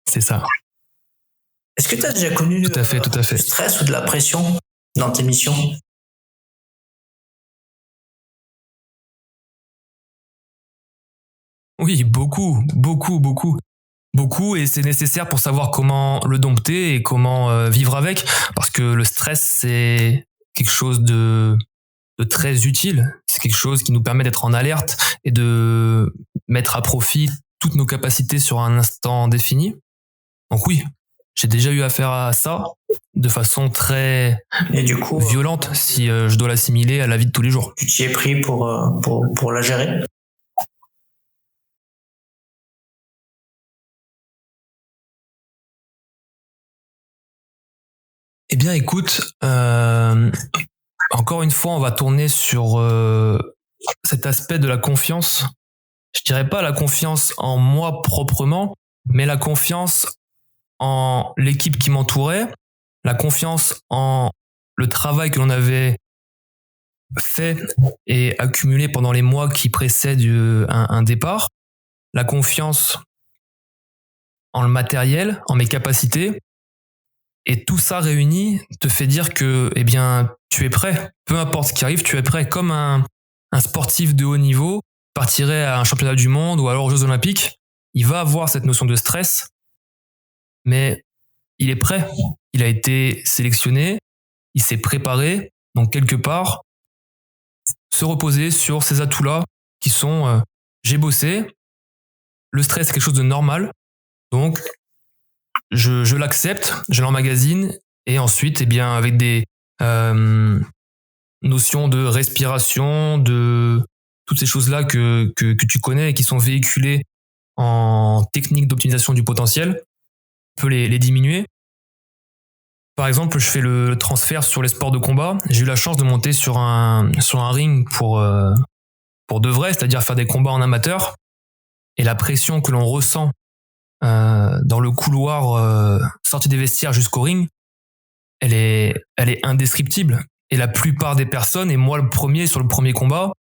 C'est ça. Est-ce que tu as déjà connu tout à fait. du stress ou de la pression dans tes missions? Oui, beaucoup, et c'est nécessaire pour savoir comment le dompter et comment vivre avec, parce que le stress, c'est quelque chose de très utile, c'est quelque chose qui nous permet d'être en alerte et de mettre à profit toutes nos capacités sur un instant défini. Donc oui, j'ai déjà eu affaire à ça de façon très violente, si je dois l'assimiler à la vie de tous les jours. Tu t'y es pris pour la gérer? Eh bien, écoute, encore une fois, on va tourner sur cet aspect de la confiance. Je dirais pas la confiance en moi proprement, mais la confiance en l'équipe qui m'entourait, la confiance en le travail que l'on avait fait et accumulé pendant les mois qui précèdent un départ, la confiance en le matériel, en mes capacités. Et tout ça réuni te fait dire que, eh bien, tu es prêt. Peu importe ce qui arrive, tu es prêt. Comme un sportif de haut niveau partirait à un championnat du monde ou alors aux Jeux Olympiques, il va avoir cette notion de stress, mais il est prêt. Il a été sélectionné, il s'est préparé. Donc, quelque part, se reposer sur ces atouts-là qui sont j'ai bossé, le stress est quelque chose de normal, donc je l'accepte, je l'emmagasine et ensuite, eh bien, avec des notions de respiration, de toutes ces choses-là que tu connais et qui sont véhiculées en technique d'optimisation du potentiel, on peut les diminuer. Par exemple, je fais le transfert sur les sports de combat. J'ai eu la chance de monter sur un ring pour de vrai, c'est-à-dire faire des combats en amateur. Et la pression que l'on ressent dans le couloir sorti des vestiaires jusqu'au ring, elle est indescriptible. Et la plupart des personnes, et moi le premier sur le premier combat,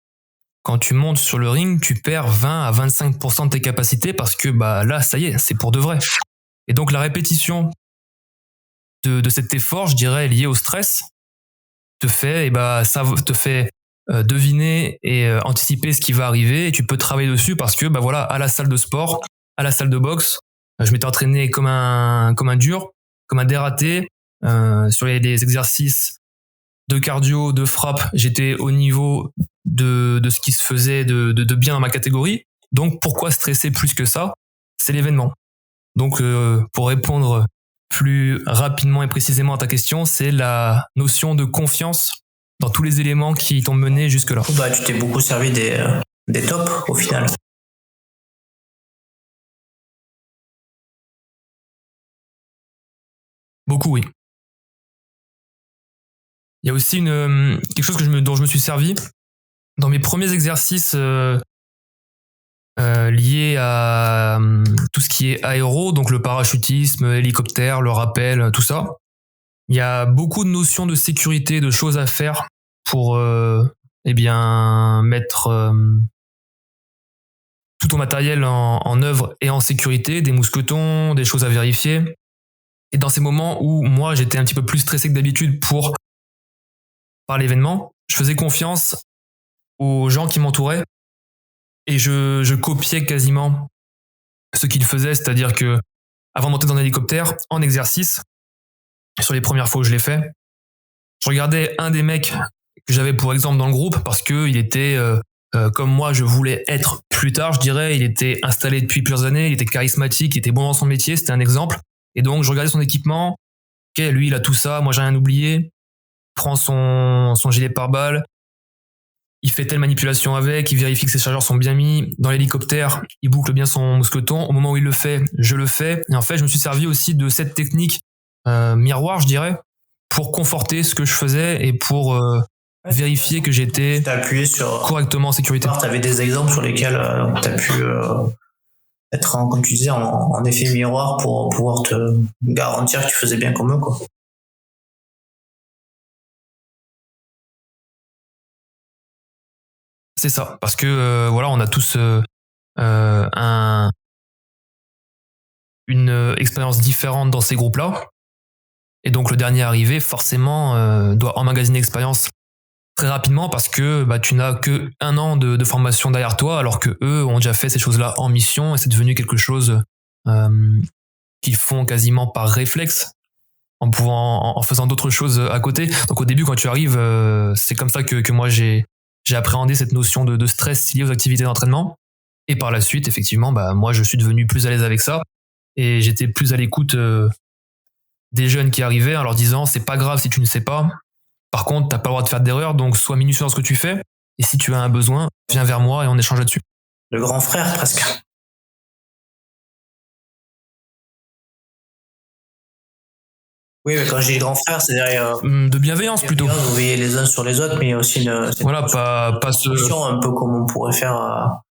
quand tu montes sur le ring, tu perds 20 à 25% de tes capacités parce que bah là, ça y est, c'est pour de vrai. Et donc la répétition de cet effort, je dirais, lié au stress, te fait deviner et anticiper ce qui va arriver, et tu peux travailler dessus parce que bah voilà, à la salle de sport, à la salle de boxe, je m'étais entraîné comme un dur, comme un dératé sur les exercices de cardio, de frappe, j'étais au niveau de ce qui se faisait de bien dans ma catégorie. Donc pourquoi stresser plus que ça? C'est l'événement. Donc pour répondre plus rapidement et précisément à ta question, c'est la notion de confiance dans tous les éléments qui t'ont mené jusque-là. Bah, tu t'es beaucoup servi des tops au final. Beaucoup, oui. Il y a aussi quelque chose dont je me suis servi dans mes premiers exercices liés à tout ce qui est aéro, donc le parachutisme, l'hélicoptère, le rappel, tout ça. Il y a beaucoup de notions de sécurité, de choses à faire pour mettre tout ton matériel en œuvre et en sécurité, des mousquetons, des choses à vérifier. Et dans ces moments où moi j'étais un petit peu plus stressé que d'habitude par l'événement, je faisais confiance aux gens qui m'entouraient et je copiais quasiment ce qu'ils faisaient, c'est-à-dire que avant de monter dans un hélicoptère, en exercice, sur les premières fois où je l'ai fait, je regardais un des mecs que j'avais pour exemple dans le groupe parce que il était comme moi je voulais être plus tard, je dirais, il était installé depuis plusieurs années, il était charismatique, il était bon dans son métier, c'était un exemple. Et donc je regardais son équipement, ok, lui il a tout ça, moi j'ai rien oublié, il prend son gilet pare-balles, il fait telle manipulation avec, il vérifie que ses chargeurs sont bien mis, dans l'hélicoptère, il boucle bien son mousqueton, au moment où il le fait, je le fais, et en fait je me suis servi aussi de cette technique miroir, je dirais, pour conforter ce que je faisais et pour vérifier que j'étais correctement en sécurité. Tu avais des exemples sur lesquels tu as pu être, comme tu disais, en effet miroir pour pouvoir te garantir que tu faisais bien comme eux, quoi. C'est ça, parce que voilà, on a tous une expérience différente dans ces groupes-là. Et donc le dernier arrivé, forcément, doit emmagasiner l'expérience très rapidement parce que tu n'as que 1 an de formation derrière toi, alors que eux ont déjà fait ces choses-là en mission et c'est devenu quelque chose qu'ils font quasiment par réflexe en faisant d'autres choses à côté. Donc au début, quand tu arrives, c'est comme ça que moi j'ai appréhendé cette notion de stress lié aux activités d'entraînement. Et par la suite, effectivement, moi je suis devenu plus à l'aise avec ça et j'étais plus à l'écoute des jeunes qui arrivaient en leur disant c'est pas grave si tu ne sais pas. Par contre, t'as pas le droit de faire d'erreur, donc sois minutieux dans ce que tu fais. Et si tu as un besoin, viens vers moi et on échange là-dessus. Le grand frère, presque. Oui, mais quand je dis grand frère, c'est derrière. De bienveillance plutôt. Vous veillez les uns sur les autres, mais il y a aussi une. Voilà, pas ce. Un peu comme on pourrait faire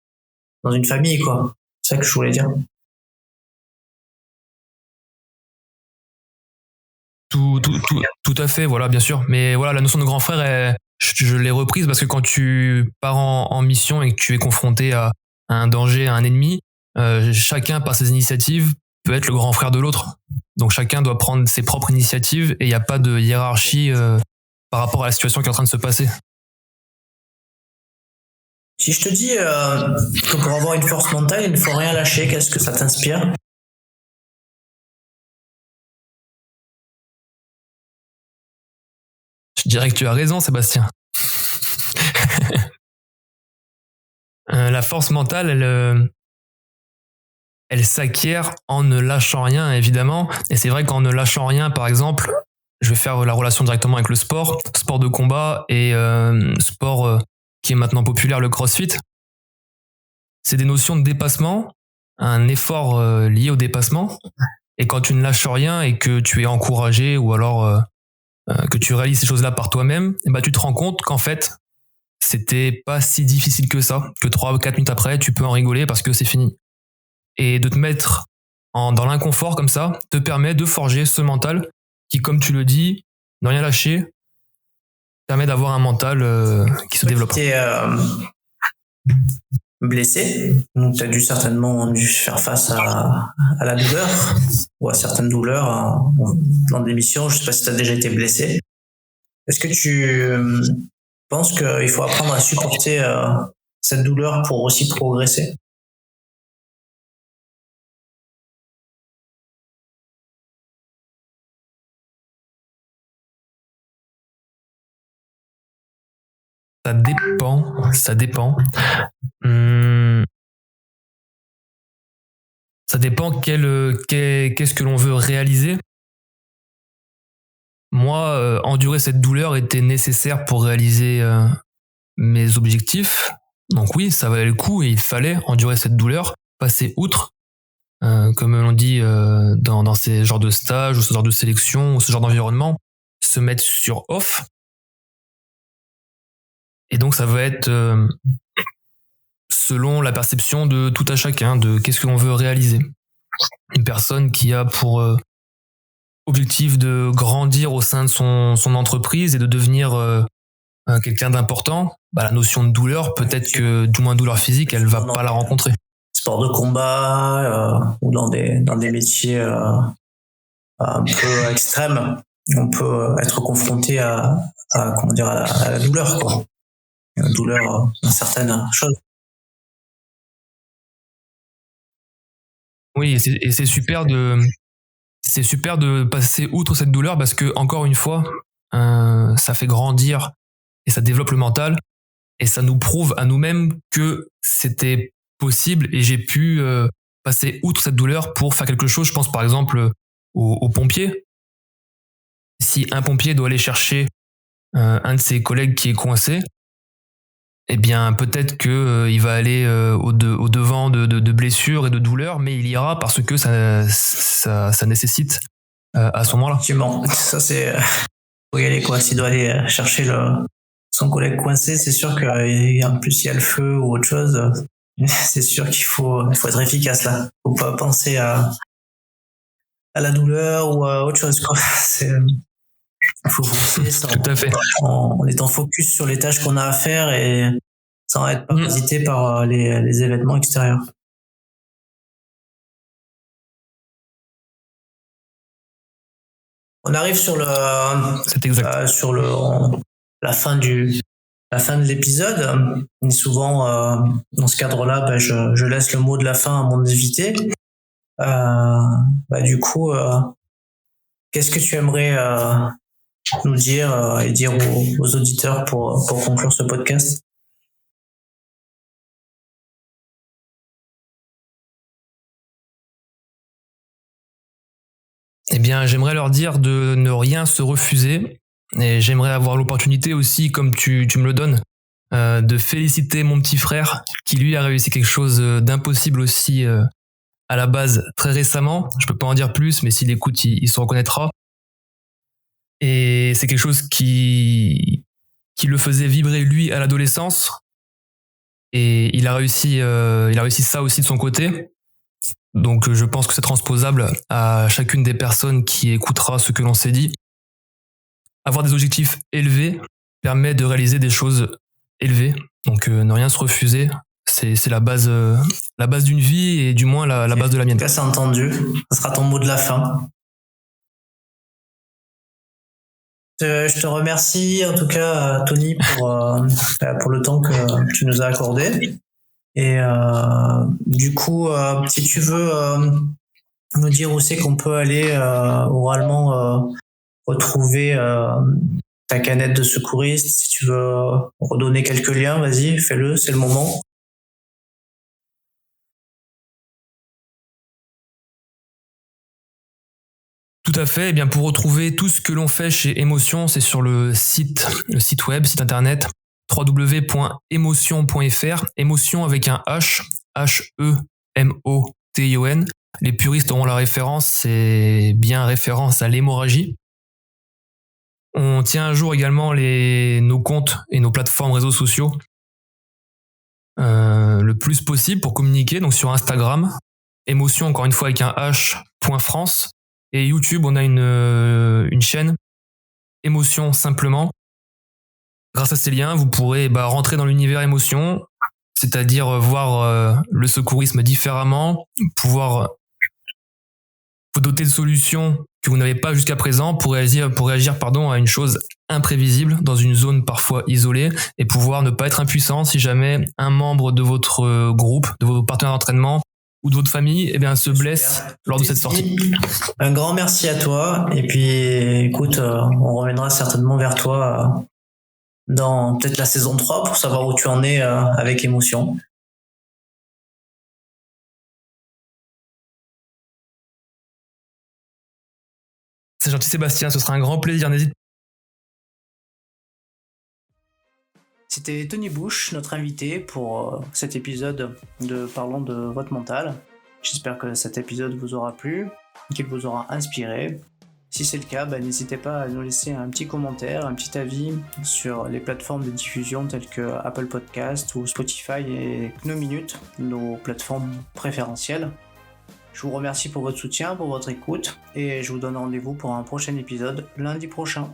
dans une famille, quoi. C'est ça que je voulais dire. Tout à fait, voilà, bien sûr. Mais voilà, la notion de grand frère, je l'ai reprise parce que quand tu pars en mission et que tu es confronté à un danger, à un ennemi, chacun par ses initiatives peut être le grand frère de l'autre. Donc chacun doit prendre ses propres initiatives et il n'y a pas de hiérarchie par rapport à la situation qui est en train de se passer. Si je te dis que pour avoir une force mentale, il ne faut rien lâcher, qu'est-ce que ça t'inspire ? Je dirais que tu as raison, Sébastien. La force mentale, elle s'acquiert en ne lâchant rien, évidemment. Et c'est vrai qu'en ne lâchant rien, par exemple, je vais faire la relation directement avec le sport de combat et sport qui est maintenant populaire, le CrossFit. C'est des notions de dépassement, un effort lié au dépassement. Et quand tu ne lâches rien et que tu es encouragé ou alors que tu réalises ces choses-là par toi-même, tu te rends compte qu'en fait, c'était pas si difficile que ça, que 3 ou 4 minutes après, tu peux en rigoler parce que c'est fini. Et de te mettre dans l'inconfort comme ça, te permet de forger ce mental qui, comme tu le dis, ne rien lâcher, permet d'avoir un mental qui se développe. Tu es blessé, donc tu as certainement dû faire face à la douleur ou à certaines douleurs dans des missions. Je ne sais pas si tu as déjà été blessé. Est-ce que tu penses qu'il faut apprendre à supporter cette douleur pour aussi progresser ? Ça dépend. Ça dépend qu'est-ce que l'on veut réaliser. Moi, endurer cette douleur était nécessaire pour réaliser mes objectifs. Donc oui, ça valait le coup et il fallait endurer cette douleur, passer outre, comme on dit dans ces genres de stages ou ce genre de sélection ou ce genre d'environnement, se mettre sur off. Et donc ça va être selon la perception de tout à chacun, de qu'est-ce que l'on veut réaliser. Une personne qui a pour objectif de grandir au sein de son entreprise et de devenir quelqu'un d'important, la notion de douleur, peut-être que du moins douleur physique, elle va pas la rencontrer. sports de combat ou dans des métiers un peu extrêmes, on peut être confronté à la douleur, quoi. La douleur dans certaines choses. Oui, et c'est super de passer outre cette douleur parce que, encore une fois, ça fait grandir et ça développe le mental et ça nous prouve à nous-mêmes que c'était possible et j'ai pu passer outre cette douleur pour faire quelque chose. Je pense par exemple aux pompiers. Si un pompier doit aller chercher un de ses collègues qui est coincé, eh bien peut-être que il va aller au devant de blessures et de douleurs, mais il ira parce que ça nécessite à ce moment-là. Effectivement, ça c'est faut y aller, quoi. S'il doit aller chercher son collègue coincé, c'est sûr qu'en plus il y a le feu ou autre chose. C'est sûr qu'il faut être efficace là. Faut pas penser à la douleur ou à autre chose, quoi. Il faut foncer Tout à fait. en étant focus sur les tâches qu'on a à faire et sans être parasité par les événements extérieurs. On arrive sur C'est exact. la fin de l'épisode. Et souvent, dans ce cadre-là, je laisse le mot de la fin à mon invité. Du coup, qu'est-ce que tu aimerais nous dire et dire aux auditeurs pour conclure ce podcast? Eh bien, j'aimerais leur dire de ne rien se refuser et j'aimerais avoir l'opportunité aussi, comme tu me le donnes, de féliciter mon petit frère qui lui a réussi quelque chose d'impossible aussi à la base très récemment. Je peux pas en dire plus, mais s'il écoute, il se reconnaîtra. Et c'est quelque chose qui le faisait vibrer lui à l'adolescence. Et il a réussi ça aussi de son côté. Donc je pense que c'est transposable à chacune des personnes qui écoutera ce que l'on s'est dit. Avoir des objectifs élevés permet de réaliser des choses élevées. Donc ne rien se refuser, c'est la base d'une vie et du moins la base de la mienne. C'est entendu. Ce sera ton mot de la fin. Je te remercie en tout cas, Tony, pour le temps que tu nous as accordé. Et du coup, si tu veux nous dire où c'est qu'on peut aller oralement retrouver ta canette de secouriste, si tu veux redonner quelques liens, vas-y, fais-le, c'est le moment. Tout à fait. Eh bien, pour retrouver tout ce que l'on fait chez Emotion, c'est sur le site web, site internet www.emotion.fr. Emotion avec un H, H-E-M-O-T-I-O-N. Les puristes auront la référence, c'est bien référence à l'hémorragie. On tient à jour également nos comptes et nos plateformes réseaux sociaux le plus possible pour communiquer. Donc sur Instagram, Emotion encore une fois avec un H.France. Et YouTube, on a une chaîne Emotion simplement. Grâce à ces liens, vous pourrez rentrer dans l'univers Emotion, c'est-à-dire voir le secourisme différemment, pouvoir vous doter de solutions que vous n'avez pas jusqu'à présent pour réagir à une chose imprévisible dans une zone parfois isolée et pouvoir ne pas être impuissant si jamais un membre de votre groupe, de vos partenaires d'entraînement ou de votre famille se blesse lors de cette sortie. Un grand merci à toi et puis écoute, on reviendra certainement vers toi dans peut-être la saison 3 pour savoir où tu en es avec Emotion. C'est gentil Sébastien, ce sera un grand plaisir, n'hésite. C'était Tony Bush, notre invité pour cet épisode de Parlons de votre mental. J'espère que cet épisode vous aura plu, qu'il vous aura inspiré. Si c'est le cas, n'hésitez pas à nous laisser un petit commentaire, un petit avis sur les plateformes de diffusion telles que Apple Podcast ou Spotify et Kno-Minute, nos plateformes préférentielles. Je vous remercie pour votre soutien, pour votre écoute et je vous donne rendez-vous pour un prochain épisode lundi prochain.